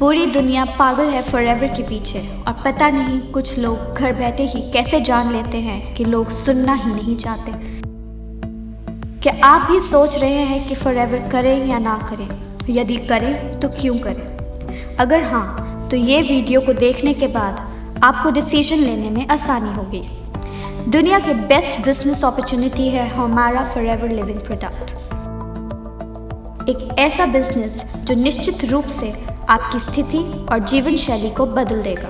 पूरी दुनिया पागल है फॉरएवर के पीछे और पता नहीं कुछ लोग घर बैठे ही कैसे जान लेते हैं कि लोग सुनना ही नहीं चाहते। क्या आप भी सोच रहे हैं कि फॉरएवर करें या ना करें? यदि करें तो क्यों करें? अगर हाँ तो ये वीडियो को देखने के बाद आपको डिसीजन लेने में आसानी होगी। दुनिया के बेस्ट बिजनेस अपॉर्चुनिटी है हमारा फॉरएवर लिविंग प्रोडक्ट। एक ऐसा बिजनेस जो निश्चित रूप से आपकी स्थिति और जीवन शैली को बदल देगा।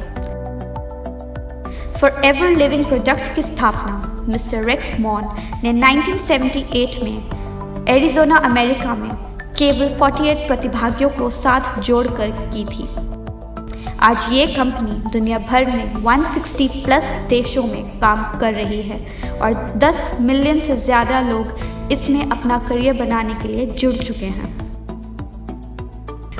फॉरएवर लिविंग प्रोडक्ट की स्थापना मिस्टर रेक्स मॉन ने 1978 में एरिज़ोना अमेरिका में केवल 48 प्रतिभागियों को साथ जोड़कर की थी। आज ये कंपनी दुनिया भर में 160 प्लस देशों में काम कर रही है और 10 मिलियन से ज़्यादा लोग इसमें अपना करियर बनाने के लिए जुड़ चुके हैं।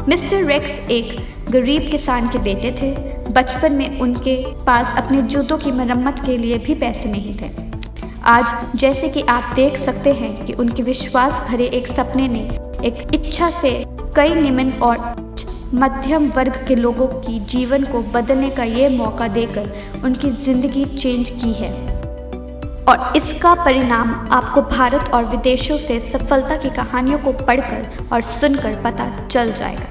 मिस्टर रेक्स एक गरीब किसान के बेटे थे। बचपन में उनके पास अपने जूतों की मरम्मत के लिए भी पैसे नहीं थे। आज जैसे कि आप देख सकते हैं कि उनके विश्वास भरे एक सपने ने एक इच्छा से कई निम्न और मध्यम वर्ग के लोगों की जीवन को बदलने का ये मौका देकर उनकी जिंदगी चेंज की है और इसका परिणाम आपको भारत और विदेशों से सफलता की कहानियों को पढ़कर और सुनकर पता चल जाएगा।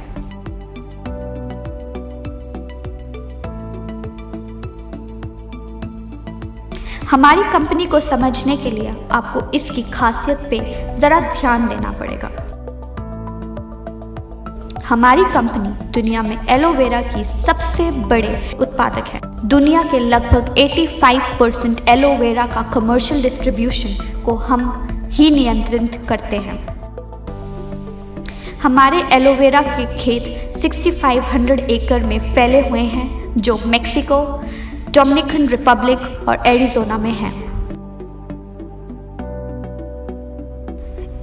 हमारी कंपनी को समझने के लिए आपको इसकी खासियत पे जरा ध्यान देना पड़ेगा। हमारी कंपनी दुनिया में एलोवेरा की सबसे बड़े उत्पादक है। दुनिया के लगभग 85% एलोवेरा का कमर्शियल डिस्ट्रीब्यूशन को हम ही नियंत्रित करते हैं। हमारे एलोवेरा के खेत 6500 एकड़ में फैले हुए हैं जो मेक्सिको, डोमिनिकन रिपब्लिक और एरिज़ोना में है।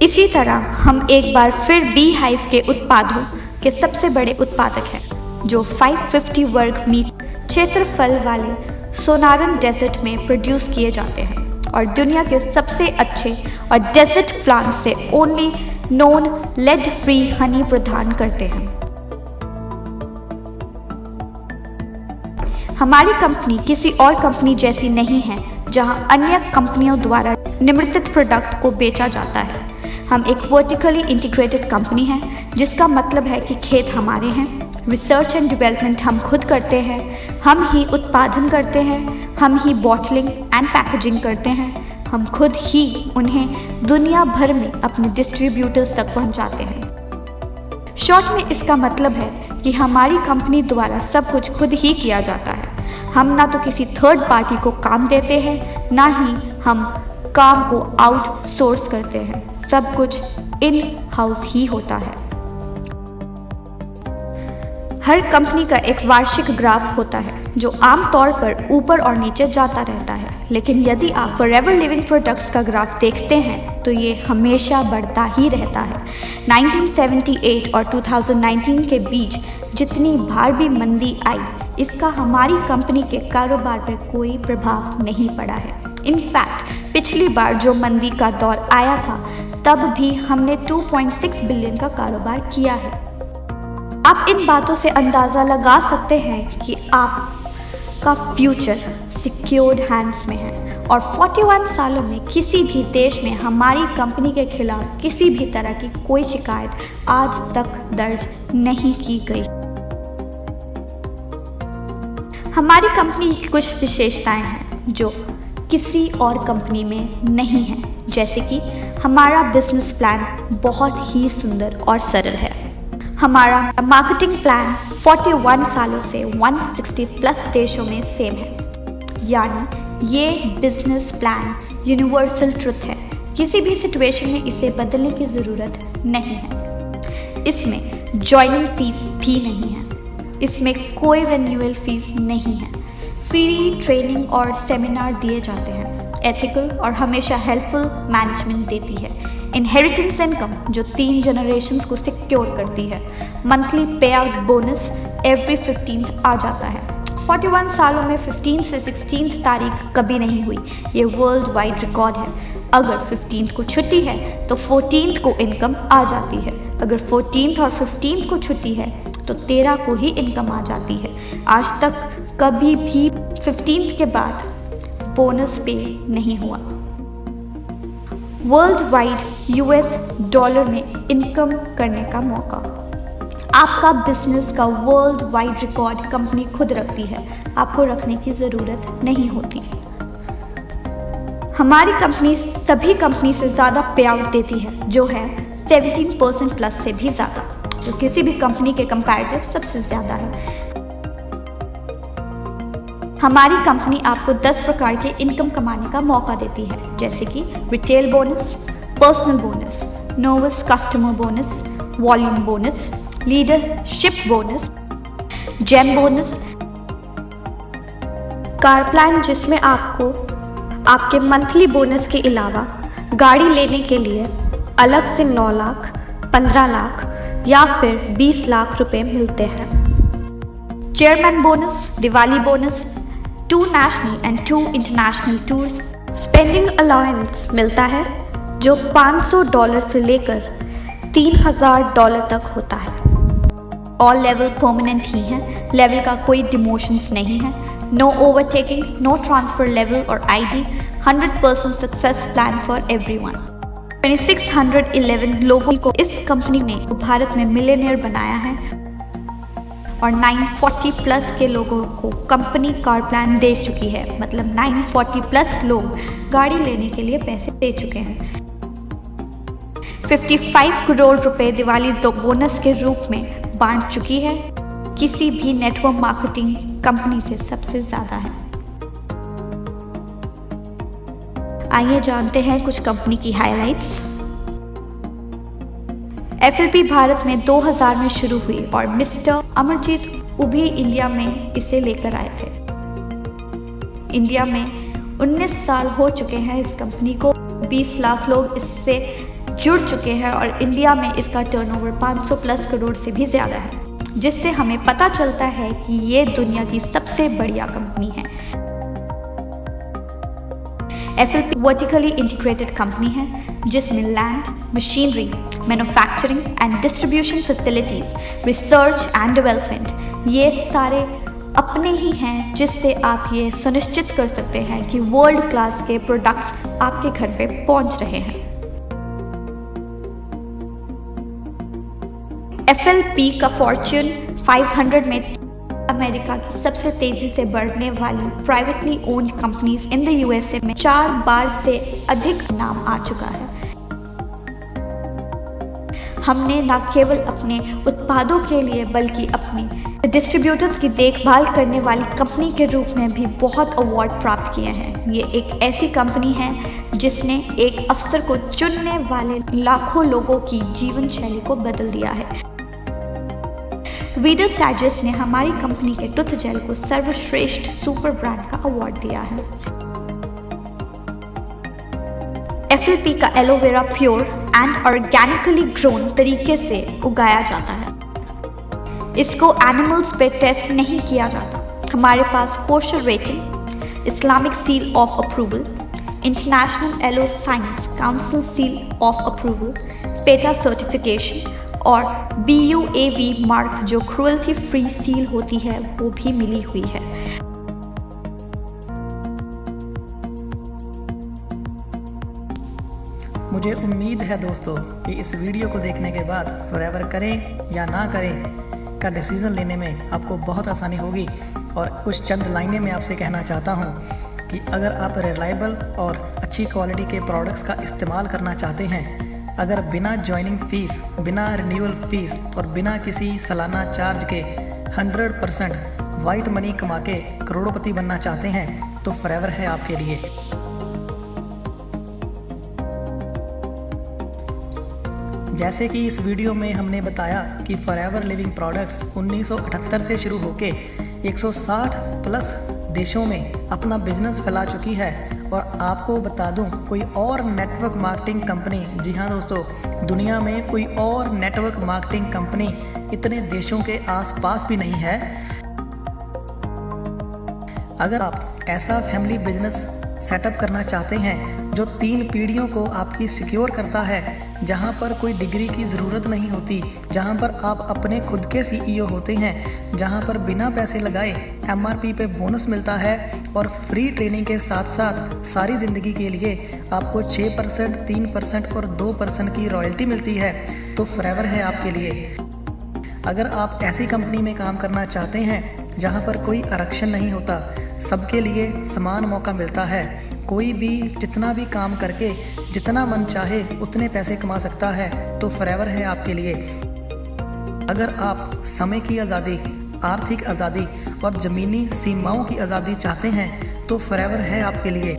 इसी तरह हम एक बार फिर बी हाइव के उत्पादों के सबसे बड़े उत्पादक हैं जो 550 वर्ग मीटर क्षेत्रफल वाले सोनारन डेजर्ट में प्रोड्यूस किए जाते हैं और दुनिया के सबसे अच्छे और डेजर्ट प्लांट से only non lead free honey प्रदान करते हैं। हमारी कंपनी किसी और कंपनी जैसी नहीं है जहां अन्य कंपनियों द्वारा निर्मित प्रोडक्ट को बेचा जाता है। हम एक वर्टिकली इंटीग्रेटेड कंपनी है जिसका मतलब है कि खेत हमारे हैं, रिसर्च एंड डेवलपमेंट हम खुद करते हैं, हम ही उत्पादन करते हैं, हम ही बॉटलिंग एंड पैकेजिंग करते हैं, हम खुद ही उन्हें दुनिया भर में अपने डिस्ट्रीब्यूटर्स तक पहुंचाते हैं। शॉर्ट में इसका मतलब है कि हमारी कंपनी द्वारा सब कुछ खुद ही किया जाता है। हम ना तो किसी थर्ड पार्टी को काम देते हैं, ना ही हम काम को आउटसोर्स करते हैं। सब कुछ इन हाउस ही होता है। हर कंपनी का एक वार्षिक ग्राफ होता है जो आमतौर पर ऊपर और नीचे जाता रहता है, लेकिन यदि आप फॉरएवर लिविंग प्रोडक्ट्स का ग्राफ देखते हैं तो ये हमेशा बढ़ता ही रहता है। 1978 और 2019 के बीच जितनी बार भी मंदी आई, इसका हमारी कंपनी के कारोबार पर कोई प्रभाव नहीं पड़ा है। इनफैक्ट पिछली बार जो मंदी का दौर आया था तब भी हमने 2.6 बिलियन का कारोबार किया है। आप इन बातों से अंदाज़ा लगा सकते हैं कि आपका फ्यूचर सिक्योर्ड हैंड्स में है और 41 सालों में किसी भी देश में हमारी कंपनी के खिलाफ किसी भी तरह की कोई शिकायत आज तक दर्ज नहीं की गई। हमारी कंपनी की कुछ विशेषताएं हैं जो किसी और कंपनी में नहीं है, जैसे कि हमारा बिजनेस प्लान बहुत ही सुंदर और सरल है। हमारा मार्केटिंग प्लान 41 सालों से 160 प्लस देशों में सेम है, यानी ये बिजनेस प्लान यूनिवर्सल ट्रुथ है। किसी भी सिचुएशन में इसे बदलने की ज़रूरत नहीं है। इसमें ज्वाइनिंग फीस भी नहीं है, इसमें कोई रिन्यूअल फीस नहीं है। फ्री ट्रेनिंग और सेमिनार दिए जाते हैं। एथिकल और हमेशा हेल्पफुल मैनेजमेंट देती है। इनहेरिटेंस इनकम जो 3 जनरेशन्स को सिक्योर करती है। मंथली पे आउट बोनस एवरी 15th आ जाता है। 41 सालों में 15 से 16 तारीख कभी नहीं हुई, ये वर्ल्ड वाइड रिकॉर्ड है। अगर 15 को छुट्टी है तो 14 को इनकम आ जाती है। अगर 14 और 15 को छुट्टी है तो 13 को ही इनकम आ जाती है। आज तक कभी भी 15th के बाद बोनस पे नहीं हुआ। वर्ल्ड वाइड US डॉलर में इनकम करने का मौका। आपका बिजनेस का वर्ल्ड वाइड रिकॉर्ड कंपनी खुद रखती है, आपको रखने की ज़रूरत नहीं होती। हमारी कंपनी सभी कंपनी से ज़्यादा पे आउट देती है, जो है 17% प्लस से भी ज़्यादा, जो किसी भी कंपनी के कंपैरेटिव सबसे ज़्यादा है। हमारी कंपनी आपको 10 प्रकार के इनकम कमाने का मौका देती है, जैसे कि retail bonus, personal bonus, novice customer bonus, volume bonus, leadership bonus, gem bonus, car plan जिसमें आपको आपके मंथली बोनस के अलावा गाड़ी लेने के लिए अलग से 9 लाख, 15 लाख या फिर 20 लाख रुपए मिलते हैं। Chairman bonus, Diwali bonus, 2 national and 2 international tours, spending allowance मिलता है जो $500 से लेकर $3000 तक होता है। ऑल लेवल परमानेंट ही हैं, लेवल का कोई डिमोशंस नहीं है। No overtaking, no transfer level और ID, 100% success plan for everyone. 2611 लोगों को इस कंपनी ने भारत में मिलियनेयर बनाया है और 940 प्लस के लोगों को कंपनी कार प्लान दे चुकी है। मतलब 940 प्लस लोग गाड़ी लेने के लिए पैसे दे चुके हैं। 55 करोड़ रुपए दिवाली तो बोनस के रूप में बांट चुकी है, किसी भी नेटवर्क मार्केटिंग कंपनी से सबसे ज्यादा है। आइए जानते हैं कुछ कंपनी की हाइलाइट्स। FLP भारत में 2000 में शुरू हुई और मिस्टर अमरजीत उभी इंडिया में इसे लेकर आए थे। इंडिया में 19 साल हो चुके हैं इस कंपनी को, 20 लाख लोग इससे जुड़ चुके हैं और इंडिया में इसका टर्नओवर 500 प्लस करोड़ से भी ज़्यादा है, जिससे हमें पता चलता है कि ये दुनिया की सबसे बढ़िया कंपनी है। FLP वर्टिकली इंटीग्रेटेड कंपनी है जिसमें land, machinery, manufacturing and distribution facilities, research and development ये सारे अपने ही हैं, जिससे आप ये सुनिश्चित कर सकते हैं कि वर्ल्ड क्लास के प्रोडक्ट्स आपके घर पे पहुंच रहे हैं। FLP का फॉर्च्यून 500 में अमेरिका की सबसे तेजी से बढ़ने वाली privately owned companies in the USA में 4 बार से अधिक नाम आ चुका है। हमने न केवल अपने उत्पादों के लिए बल्कि अपने डिस्ट्रीब्यूटर्स की देखभाल करने वाली कंपनी के रूप में भी बहुत अवार्ड प्राप्त किए हैं। ये एक ऐसी कंपनी है जिसने एक अफसर को चुनने वाले लाखों लोगों की जीवन शैली को बदल दिया है। रीडर्स डाइजेस्ट ने हमारी कंपनी के टूथ जेल को सर्वश्रेष्ठ सुपर ब्रांड का अवार्ड दिया है। FLP का aloe vera pure and organically grown तरीके से उगाया जाता है। इसको एनिमल्स पे टेस्ट नहीं किया जाता। हमारे पास kosher rating, Islamic seal of approval, international aloe science council seal of approval, PETA certification और BUAV मार्क जो क्रुएल्टी फ्री सील होती है वो भी मिली हुई है। मुझे उम्मीद है दोस्तों कि इस वीडियो को देखने के बाद फॉरएवर करें या ना करें का डिसीज़न लेने में आपको बहुत आसानी होगी। और कुछ चंद लाइनें मैं आपसे कहना चाहता हूँ कि अगर आप रिलायबल और अच्छी क्वालिटी के प्रोडक्ट्स का इस्तेमाल करना चाहते हैं, अगर बिना ज्वाइनिंग फ़ीस, बिना रिन्यूअल फ़ीस और बिना किसी सालाना चार्ज के 100% वाइट मनी कमा के करोड़पति बनना चाहते हैं तो फॉरएवर है आपके लिए। जैसे कि इस वीडियो में हमने बताया कि फॉरएवर लिविंग प्रोडक्ट्स 1978 से शुरू होके 160 प्लस देशों में अपना बिजनेस फैला चुकी है। और आपको बता दूं, कोई और नेटवर्क मार्केटिंग कंपनी, जी हाँ दोस्तों, दुनिया में कोई और नेटवर्क मार्केटिंग कंपनी इतने देशों के आसपास भी नहीं है। अगर आप ऐसा फैमिली बिजनेस सेटअप करना चाहते हैं जो 3 पीढ़ियों को आपकी सिक्योर करता है, जहां पर कोई डिग्री की ज़रूरत नहीं होती, जहां पर आप अपने खुद के CEO होते हैं, जहां पर बिना पैसे लगाए MRP पे बोनस मिलता है और फ्री ट्रेनिंग के साथ साथ सारी ज़िंदगी के लिए आपको 6%, 3% और 2% की रॉयल्टी मिलती है, तो फॉरएवर है आपके लिए। अगर आप ऐसी कंपनी में काम करना चाहते हैं जहां पर कोई आरक्षण नहीं होता, सबके लिए समान मौका मिलता है, कोई भी जितना भी काम करके जितना मन चाहे उतने पैसे कमा सकता है, तो फॉरएवर है आपके लिए। अगर आप समय की आज़ादी, आर्थिक आज़ादी और ज़मीनी सीमाओं की आज़ादी चाहते हैं तो फॉरएवर है आपके लिए।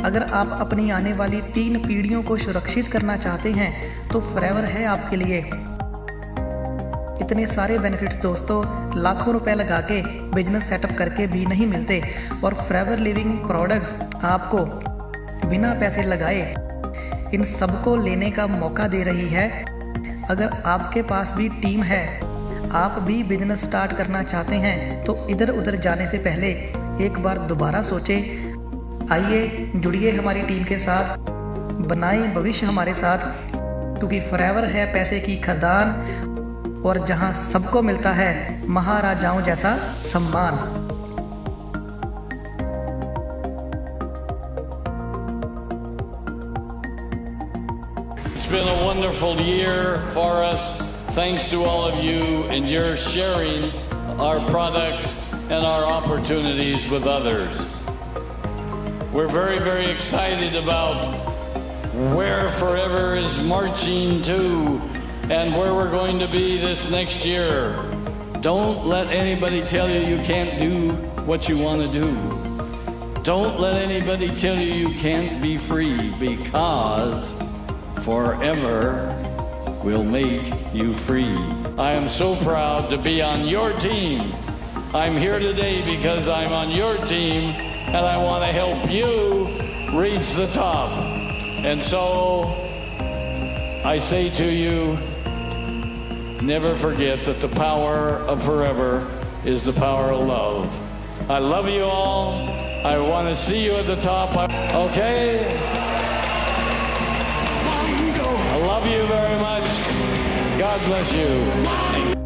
अगर आप अपनी आने वाली 3 पीढ़ियों को सुरक्षित करना चाहते हैं तो फॉरएवर है आपके लिए। इतने सारे बेनिफिट्स दोस्तों लाखों रुपए लगा के बिजनेस सेटअप करके भी नहीं मिलते, और फॉरएवर लिविंग प्रोडक्ट्स आपको बिना पैसे लगाए इन सबको लेने का मौका दे रही है। अगर आपके पास भी टीम है, आप भी बिजनेस स्टार्ट करना चाहते हैं, तो इधर उधर जाने से पहले एक बार दोबारा सोचें। आइए जुड़िए हमारी टीम के साथ, बनाएं भविष्य हमारे साथ, क्योंकि फॉरएवर है पैसे की खदान और जहां सबको मिलता है महाराजाओं जैसा सम्मान। It's been a wonderful year for us, thanks to all of you and your sharing our products and our opportunities with others. We're very, very excited about where Forever is marching to and where we're going to be this next year. Don't let anybody tell you you can't do what you want to do. Don't let anybody tell you you can't be free, because Forever will make you free. I am so proud to be on your team. I'm here today because I'm on your team and I want to help you reach the top. And so I say to you, never forget that the power of Forever is the power of love. I love you all. I want to see you at the top. Okay? I love you very much. God bless you.